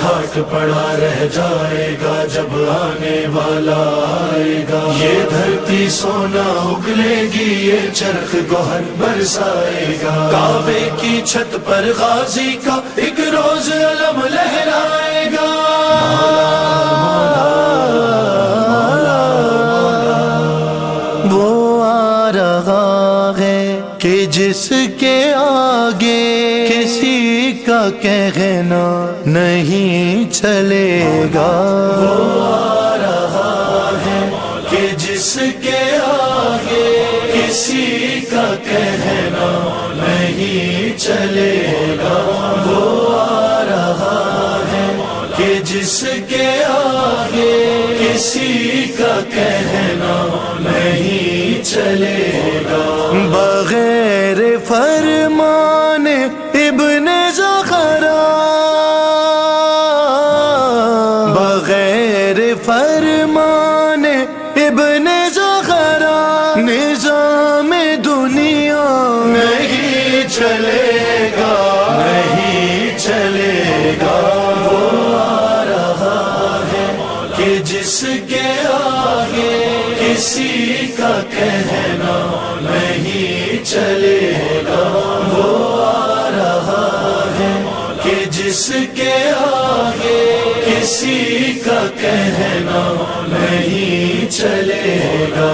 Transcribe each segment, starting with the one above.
کھاٹ پڑا رہ جائے گا جب آنے والا آئے گا. یہ دھرتی سونا اگلے گی، یہ چرخ گوہر برسائے گا. کعبے کی چھت پر غازی کا ایک روز علم لہرائے گا. وہ آ رہا ہے کہ جس کے آگے کسی کا کہنا نہیں چلے گا. وہ آ رہا ہے کہ جس کے آگے کسی کا کہنا نہیں چلے گا. وہ آ رہا ہے کہ جس کے آگے کسی کا کہنا نہیں چلے گا. بغیر فرمان ابن زغرا، بغیر فرمان ابن زغرا نظام دنیا نہیں چلے گا، نہیں چلے گا. وہ آ رہا ہے کہ جس کے آگے کسی کا کہنا نہیں چلے گا. وہ آ رہا ہے کہ جس کے آگے کسی کا کہنا نہیں چلے گا.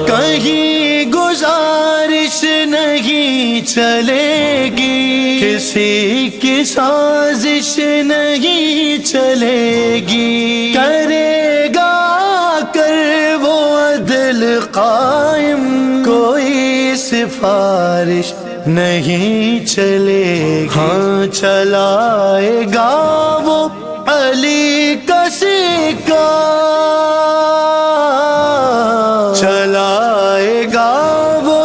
کہیں گزارش نہیں چلے گی، کسی کی سازش نہیں چلے گی. کرے گا کر وہ عدل قائم، کوئی سفارش نہیں چلے گی. ہاں چلائے گا وہ علی کا سکہ، چلائے گا وہ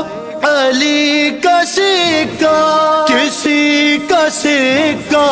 علی کا سکہ. کسی کا سکہ